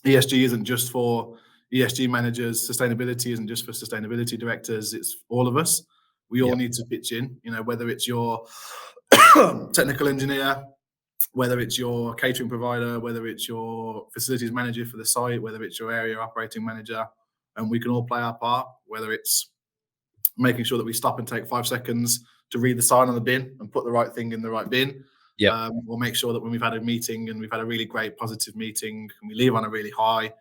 ESG isn't just for ESG managers. Sustainability isn't just for sustainability directors. It's all of us. We all need to pitch in, whether it's your technical engineer, whether it's your catering provider, whether it's your facilities manager for the site, whether it's your area operating manager, and we can all play our part, whether it's making sure that we stop and take 5 seconds to read the sign on the bin and put the right thing in the right bin. We'll make sure that when we've had a meeting and we've had a really great positive meeting and we leave on a really high,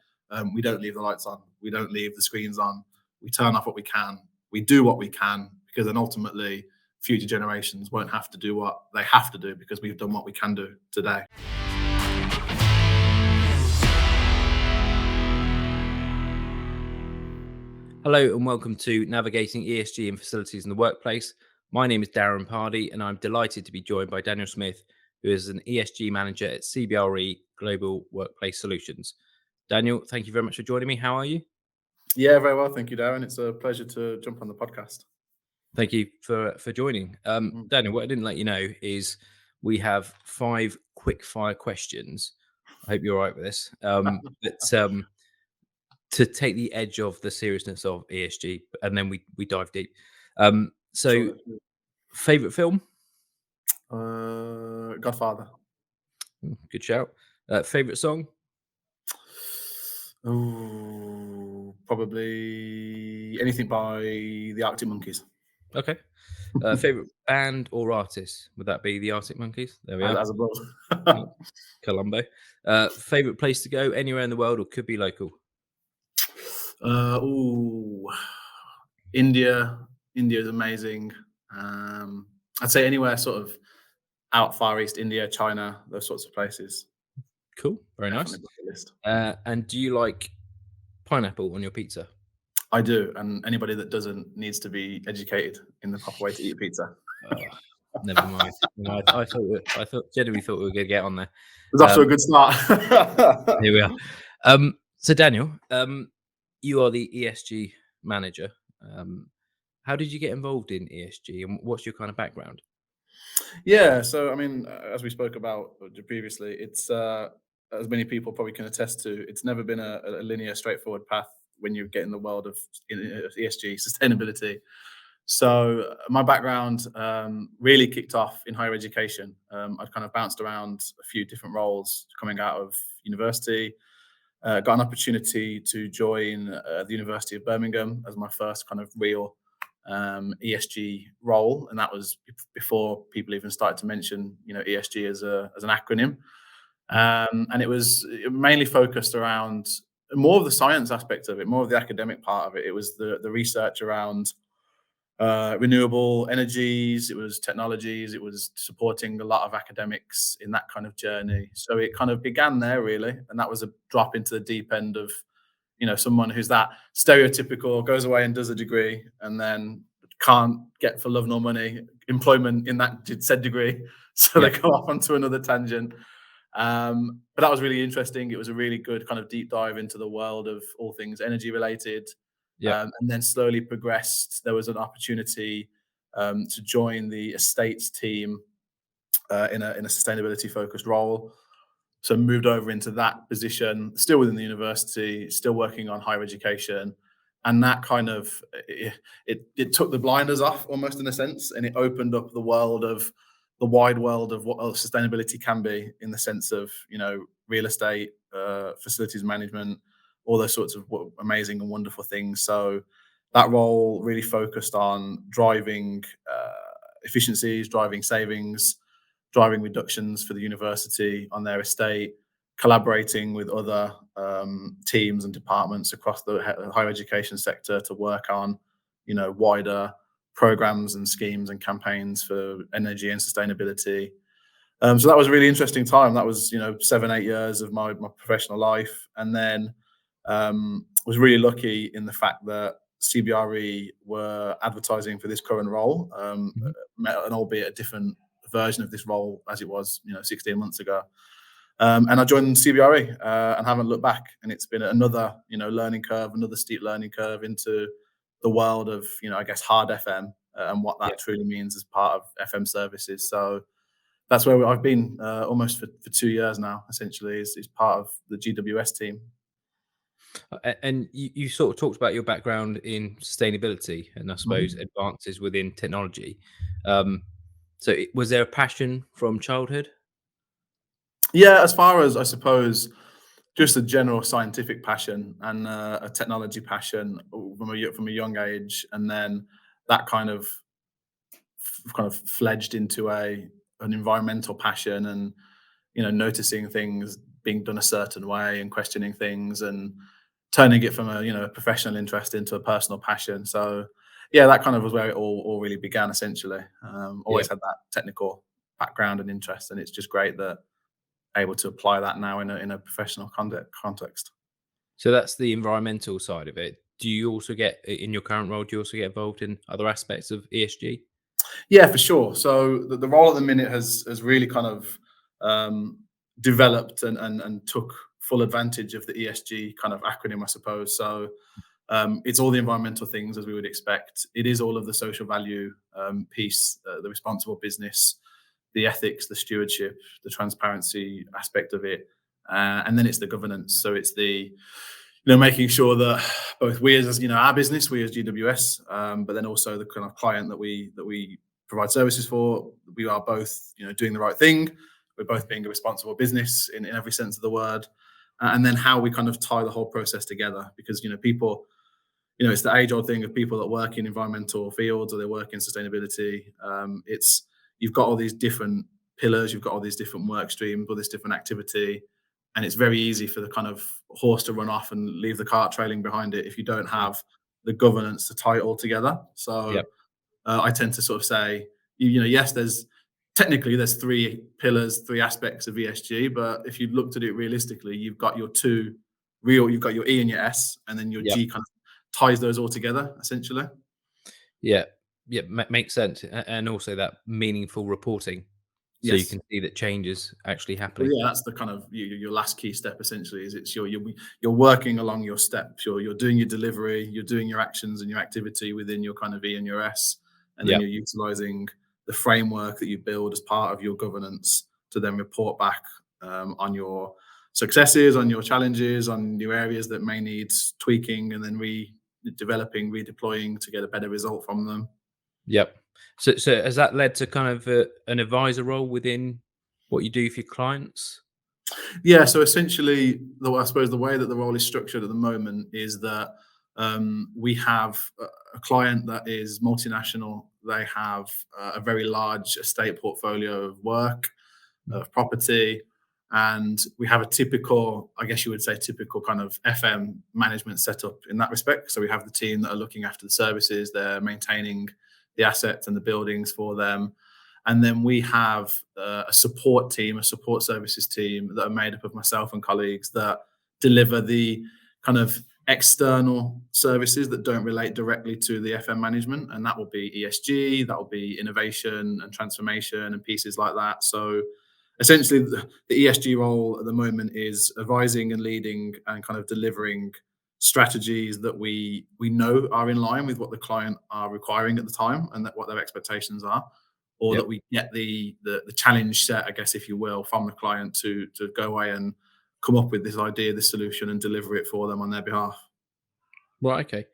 we don't leave the lights on, we don't leave the screens on, we turn off what we can, we do what we can, because then ultimately future generations won't have to do what they have to do because we've done what we can do today. Hello and welcome to Navigating ESG in Facilities in the Workplace. My name is Darren Pardy and I'm delighted to be joined by Daniel Smith, who is an ESG Manager at CBRE Global Workplace Solutions. Daniel, thank you very much for joining me. How are you? Yeah, very well. Thank you, Darren. It's a pleasure to jump on the podcast. Thank you for joining. Daniel, what I didn't let you know is we have 5 quick fire questions. I hope you're all right with this. To take the edge of the seriousness of ESG, and then we dive deep. Sure. Favorite film? Godfather. Good shout. Favorite song? Oh, probably anything by the Arctic Monkeys. Okay. Favorite band or artist? Would that be the Arctic Monkeys? There we are. As above. Colombo. Favorite place to go anywhere in the world, or could be local? India. India is amazing. I'd say anywhere sort of out far east, India, China, those sorts of places. Cool. Very nice. And do you like pineapple on your pizza? I do, and anybody that doesn't needs to be educated in the proper way to eat pizza. Never mind. I genuinely thought we were going to get on there. It's off to a good start. Here we are. So Daniel, you are the ESG manager. How did you get involved in ESG, and what's your kind of background? Yeah, so I mean, as we spoke about previously, it's as many people probably can attest to, it's never been a linear, straightforward path when you get in the world of ESG, sustainability. So my background really kicked off in higher education. I've kind of bounced around a few different roles coming out of university. Got an opportunity to join the University of Birmingham as my first kind of real ESG role, and that was before people even started to mention ESG as an acronym. And it was mainly focused around more of the science aspect of it, more of the academic part of it. It was the research around renewable energies, it was technologies, it was supporting a lot of academics in that kind of journey. So it kind of began there really, and that was a drop into the deep end of someone who's that stereotypical, goes away and does a degree and then can't get for love nor money employment in that said degree, so they go off onto another tangent. But that was really interesting. It was a really good kind of deep dive into the world of all things energy related. And then slowly progressed. There was an opportunity to join the estates team in a sustainability focused role. So moved over into that position, still within the university, still working on higher education. And that kind of, it took the blinders off almost in a sense, and it opened up the wide world of what sustainability can be, in the sense of, real estate, facilities management, all those sorts of amazing and wonderful things. So that role really focused on driving efficiencies, driving savings, driving reductions for the university on their estate, collaborating with other teams and departments across the higher education sector to work on, wider programs and schemes and campaigns for energy and sustainability. So that was a really interesting time. That was, 7-8 years of my professional life. And then was really lucky in the fact that CBRE were advertising for this current role, and albeit a different version of this role as it was 16 months ago, and I joined CBRE and haven't looked back, and it's been another learning curve, another steep learning curve into the world of I guess hard FM and what that truly means as part of FM services. So that's where I've been almost for 2 years now, essentially, is part of the GWS team. And you sort of talked about your background in sustainability and I suppose Mhm. advances within technology. Um, was there a passion from childhood? Yeah, as far as I suppose, just a general scientific passion and a technology passion from a young age, and then that kind of fledged into a an environmental passion, and noticing things being done a certain way and questioning things and turning it from a professional interest into a personal passion. So yeah, that kind of was where it all really began essentially. Yeah. Always had that technical background and interest, and it's just great that able to apply that now in a professional context. So that's the environmental side of it. Do you also get in your current role? Do you also get involved in other aspects of ESG? Yeah, for sure. So the role at the minute has really kind of um, developed and took full advantage of the ESG kind of acronym, I suppose. So it's all the environmental things as we would expect. It is all of the social value piece, the responsible business, the ethics, the stewardship, the transparency aspect of it, and then it's the governance. So it's the making sure that both we as our business, we as GWS, but then also the kind of client that we provide services for, we are both doing the right thing. We're both being a responsible business in every sense of the word, and then how we kind of tie the whole process together, because people, it's the age old thing of people that work in environmental fields or they work in sustainability. It's You've got all these different pillars, you've got all these different work streams, all this different activity, and it's very easy for the kind of horse to run off and leave the cart trailing behind it if you don't Mm. have the governance to tie it all together. So Yep. I tend to sort of say, yes, there's three pillars, three aspects of ESG, but if you looked at it realistically, you've got your E and your S, and then your Yep. G kind of ties those all together essentially. Yeah. Yeah. Makes sense. And also that meaningful reporting, so you Yes. can see that change is actually Well, happening. yeah, that's the kind of your last key step essentially. Is it's you're working along your steps. You're doing your delivery, you're doing your actions and your activity within your kind of E and your S, and then Yep. you're utilizing the framework that you build as part of your governance to then report back on your successes, on your challenges, on new areas that may need tweaking, and then redeveloping, redeploying to get a better result from them. Yep. So has that led to kind of an advisor role within what you do for your clients? Yeah, so essentially, I suppose the way that the role is structured at the moment is that we have a client that is multinational. They have a very large estate portfolio of work, Mm. of property, and we have a typical, I guess you would say, typical kind of FM management setup in that respect. So we have the team that are looking after the services, they're maintaining the assets and the buildings for them. And then we have a support team, a support services team that are made up of myself and colleagues that deliver the kind of external services that don't relate directly to the FM management. And that will be ESG, that will be innovation and transformation and pieces like that. So essentially, the ESG role at the moment is advising and leading and kind of delivering strategies that we know are in line with what the client are requiring at the time and that what their expectations are, or that Yep. we get the challenge set, I guess, if you will, from the client to go away and come up with this idea, this solution, and deliver it for them on their behalf. Right. Okay.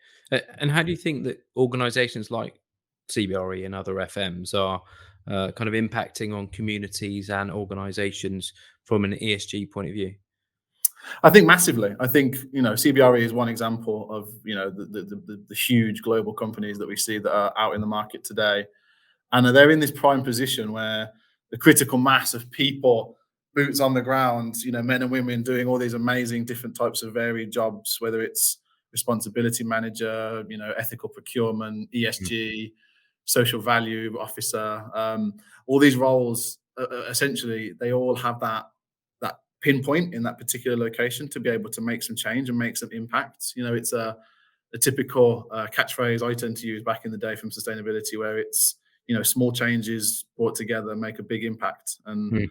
And how do you think that organisations like CBRE and other FMs are kind of impacting on communities and organisations from an ESG point of view? I think massively. I think CBRE is one example of the huge global companies that we see that are out in the market today, and they're in this prime position where the critical mass of people, boots on the ground, men and women doing all these amazing different types of varied jobs, whether it's responsibility manager, ethical procurement, Mm. ESG, social value officer, all these roles, essentially, they all have that pinpoint in that particular location to be able to make some change and make some impact. It's a typical catchphrase I tend to use back in the day from sustainability, where it's small changes brought together make a big impact. And Mm.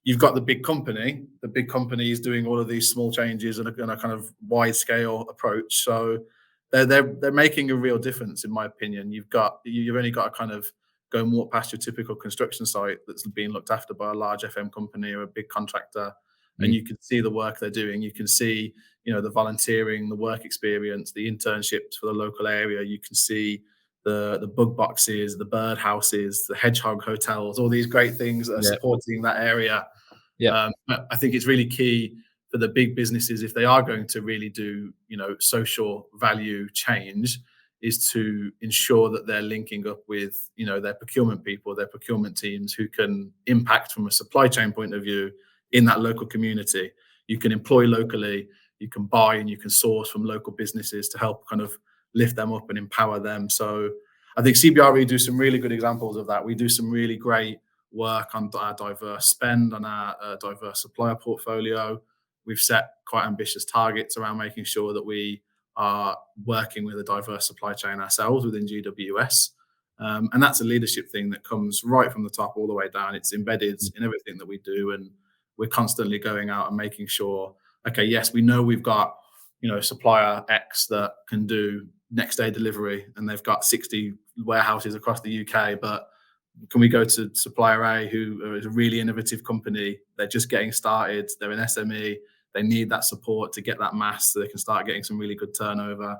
you've got the big company is doing all of these small changes and a kind of wide scale approach. So they're making a real difference, in my opinion. You've only got to kind of go and walk past your typical construction site that's being looked after by a large FM company or a big contractor, and Mm. you can see the work they're doing. You can see the volunteering, the work experience, the internships for the local area. You can see the bug boxes, the bird houses, the hedgehog hotels, all these great things that are Yeah. supporting that area. Yeah. But I think it's really key for the big businesses, if they are going to really do, social value change, is to ensure that they're linking up with, their procurement people, their procurement teams who can impact from a supply chain point of view in that local community. You can employ locally, you can buy and you can source from local businesses to help kind of lift them up and empower them. So I think CBRE do some really good examples of that. We do some really great work on our diverse spend, on our diverse supplier portfolio. We've set quite ambitious targets around making sure that we are working with a diverse supply chain ourselves within GWS. And that's a leadership thing that comes right from the top all the way down. It's embedded in everything that we do. And we're constantly going out and making sure, okay, yes, we know we've got, supplier X that can do next day delivery and they've got 60 warehouses across the UK, but can we go to supplier A, who is a really innovative company? They're just getting started. They're an SME. They need that support to get that mass so they can start getting some really good turnover.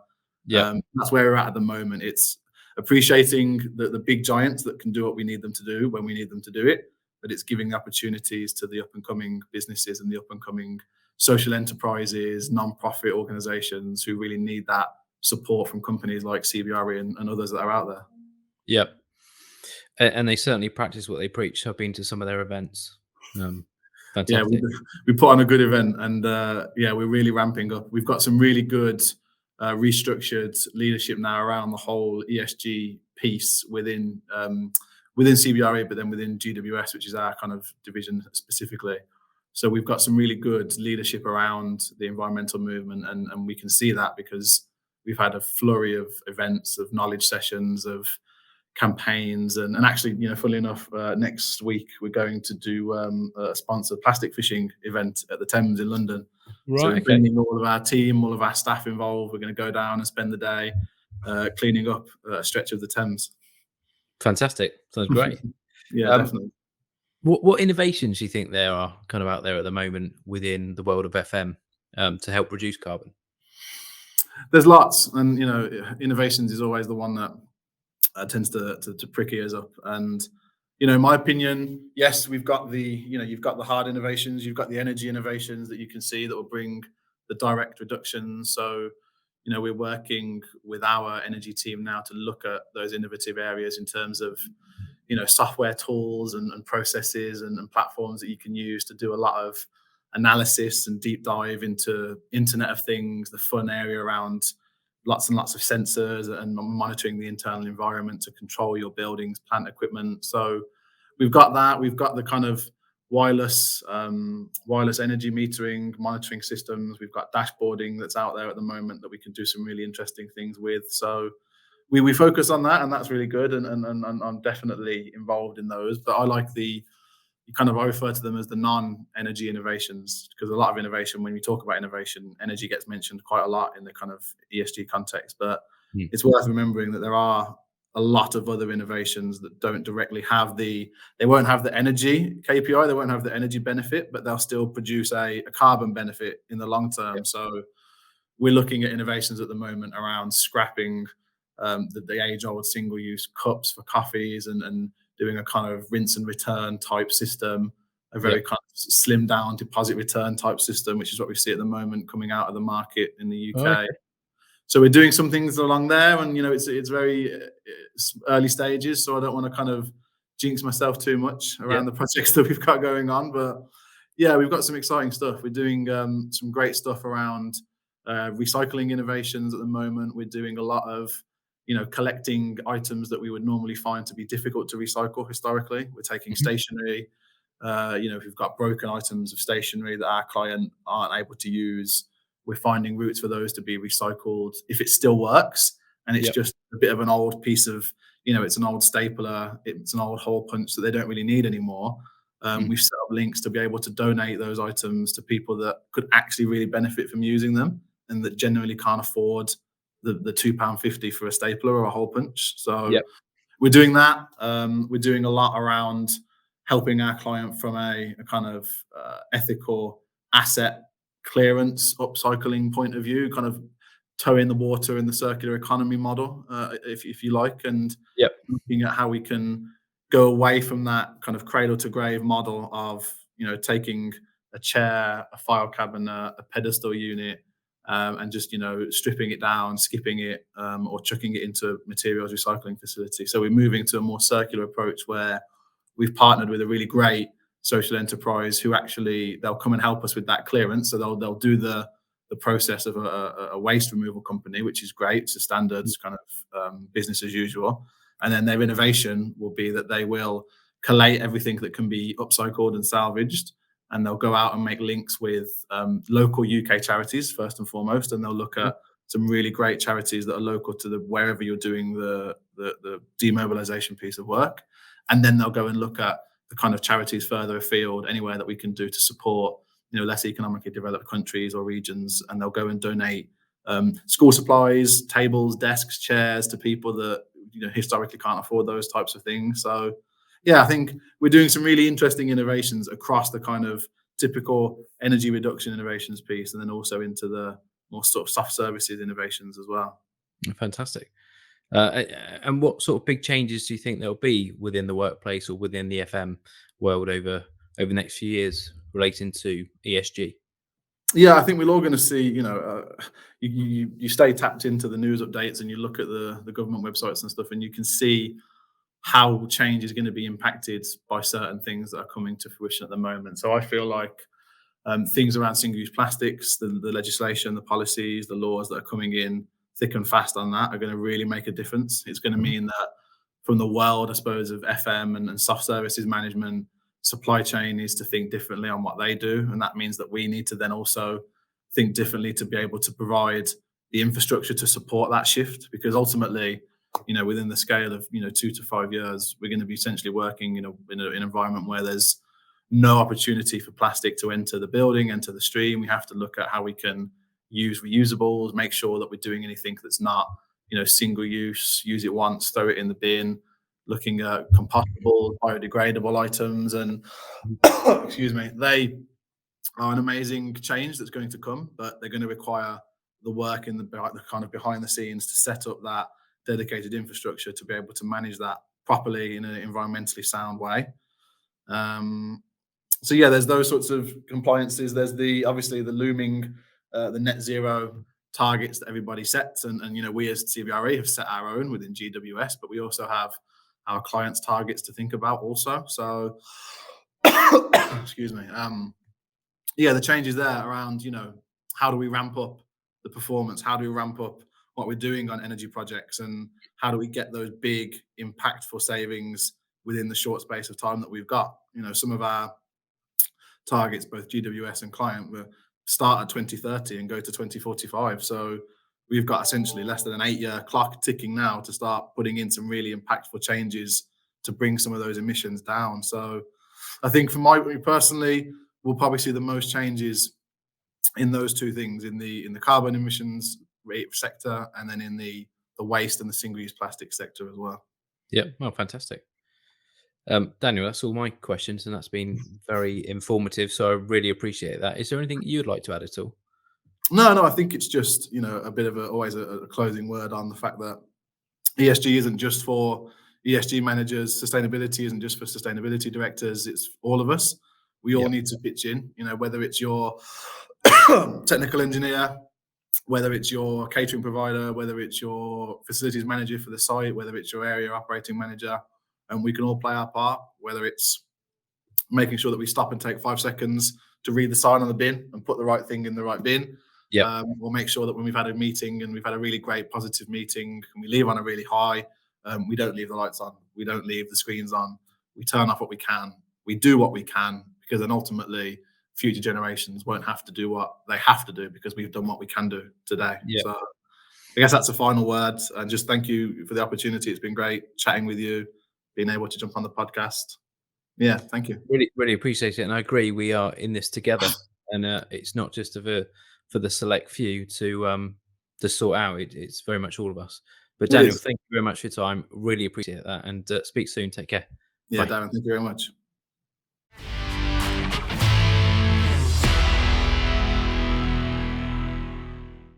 Yeah. That's where we're at the moment. It's appreciating the big giants that can do what we need them to do when we need them to do it, but it's giving opportunities to the up and coming businesses and the up and coming social enterprises, non-profit organizations who really need that support from companies like CBRE and others that are out there. Yeah. And they certainly practice what they preach. I've been to some of their events. Yeah, Fantastic. we put on a good event, and we're really ramping up. We've got some really good restructured leadership now around the whole ESG piece within CBRE, but then within GWS, which is our kind of division specifically. So we've got some really good leadership around the environmental movement, and we can see that because we've had a flurry of events, of knowledge sessions, of campaigns, and actually, funnily enough, next week we're going to do a sponsored plastic fishing event at the Thames in London. So Right. we're Okay. bringing all of our team, all of our staff involved. We're going to go down and spend the day cleaning up a stretch of the Thames. Fantastic. Sounds great. Yeah, Um, definitely. what innovations do you think there are kind of out there at the moment within the world of FM to help reduce carbon? There's lots, and innovations is always the one that tends to prick ears up. And in my opinion, yes, we've got you've got the hard innovations, you've got the energy innovations that you can see that will bring the direct reductions. So we're working with our energy team now to look at those innovative areas in terms of software tools and processes and platforms that you can use to do a lot of analysis and deep dive into Internet of Things, the fun area around lots and lots of sensors and monitoring the internal environment to control your buildings, plant equipment. So we've got that. We've got the kind of wireless energy metering, monitoring systems. We've got dashboarding that's out there at the moment that we can do some really interesting things with. So we focus on that, and that's really good. And I'm definitely involved in those. But I like I refer to them as the non-energy innovations, because a lot of innovation, when we talk about innovation, energy gets mentioned quite a lot in the kind of ESG context. But Mm. it's worth remembering that there are a lot of other innovations that don't directly have they won't have the energy KPI, they won't have the energy benefit, but they'll still produce a carbon benefit in the long term. Yeah. So we're looking at innovations at the moment around scrapping the age-old single-use cups for coffees and doing a kind of rinse and return type system, a very kind of slimmed down deposit return type system, which is what we see at the moment coming out of the market in the UK. Okay. So we're doing some things along there, and it's very early stages, so I don't want to kind of jinx myself too much around the projects that we've got going on. But yeah, we've got some exciting stuff. We're doing some great stuff around recycling innovations at the moment. We're doing a lot of collecting items that we would normally find to be difficult to recycle historically. We're taking stationery. If we've got broken items of stationery that our client aren't able to use, we're finding routes for those to be recycled if it still works and it's just a bit of an old piece of, it's an old stapler, it's an old hole punch that they don't really need anymore. We've set up links to be able to donate those items to people that could actually really benefit from using them and that genuinely can't afford the £2.50 for a stapler or a hole punch. So we're doing that. We're doing a lot around helping our client from a kind of ethical asset clearance upcycling point of view, kind of toe in the water in the circular economy model, if you like, and Yep. looking at how we can go away from that kind of cradle to grave model of taking a chair, a file cabinet, a pedestal unit, and just stripping it down, skipping it, or chucking it into materials recycling facility. So we're moving to a more circular approach where we've partnered with a really great social enterprise who actually they'll come and help us with that clearance. So they'll do the process of a waste removal company, which is great. It's a standards kind of business as usual. And then their innovation will be that they will collate everything that can be upcycled and salvaged, and they'll go out and make links with local UK charities first and foremost, and they'll look at some really great charities that are local to wherever you're doing the demobilization piece of work, and then they'll go and look at the kind of charities further afield, anywhere that we can do to support less economically developed countries or regions, and they'll go and donate school supplies, tables, desks, chairs to people that historically can't afford those types of things. So yeah, I think we're doing some really interesting innovations across the kind of typical energy reduction innovations piece, and then also into the more sort of soft services innovations as well. Fantastic. And what sort of big changes do you think there'll be within the workplace or within the FM world over the next few years relating to ESG? Yeah, I think we're all going to see. You stay tapped into the news updates, and you look at the government websites and stuff, and you can see how change is going to be impacted by certain things that are coming to fruition at the moment. So I feel like things around single-use plastics, the legislation, the policies, the laws that are coming in thick and fast on that are going to really make a difference. It's going to mean that from the world, I suppose, of FM and soft services management, supply chain needs to think differently on what they do. And that means that we need to then also think differently to be able to provide the infrastructure to support that shift. Because ultimately, within the scale of 2 to 5 years, we're going to be essentially working in an environment where there's no opportunity for plastic to enter the building, enter the stream. We have to look at how we can use reusables, make sure that we're doing anything that's not single use, use it once, throw it in the bin, looking at compostable, biodegradable items. And excuse me, they are an amazing change that's going to come, but they're going to require the work in the kind of behind the scenes to set up that dedicated infrastructure to be able to manage that properly in an environmentally sound way. So yeah, there's those sorts of compliances. There's obviously the looming the net zero targets that everybody sets, and we as CBRE have set our own within GWS, but we also have our clients' targets to think about also. So excuse me. Yeah, the changes there around how do we ramp up the performance? How do we ramp up what we're doing on energy projects, and how do we get those big impactful savings within the short space of time that we've got? Some of our targets, both GWS and client, will start at 2030 and go to 2045. So we've got essentially less than an 8-year clock ticking now to start putting in some really impactful changes to bring some of those emissions down. So I think for me personally, we'll probably see the most changes in those two things, in the carbon emissions rate sector, and then in the waste and the single-use plastic sector as well. Yeah, well, fantastic. Daniel, that's all my questions, and that's been very informative. So I really appreciate that. Is there anything you'd like to add at all? No, I think it's just a bit of always a closing word on the fact that ESG isn't just for ESG managers. Sustainability isn't just for sustainability directors. It's all of us. We all need to pitch in. Whether it's your technical engineer, whether it's your catering provider, whether it's your facilities manager for the site, whether it's your area operating manager, and we can all play our part. Whether it's making sure that we stop and take 5 seconds to read the sign on the bin and put the right thing in the right bin. We'll make sure that when we've had a meeting and we've had a really great positive meeting and we leave on a really high, we don't leave the lights on, we don't leave the screens on, we turn off what we can, we do what we can, because then ultimately future generations won't have to do what they have to do because we've done what we can do today. So I guess that's a final word, and just thank you for the opportunity. It's been great chatting with you, being able to jump on the podcast. Yeah, thank you. Really appreciate it, and I agree. We are in this together, and it's not just for the select few to sort out. It's very much all of us. But Daniel, thank you very much for your time. Really appreciate that, and speak soon. Take care. Yeah, Bye. Darren, thank you very much.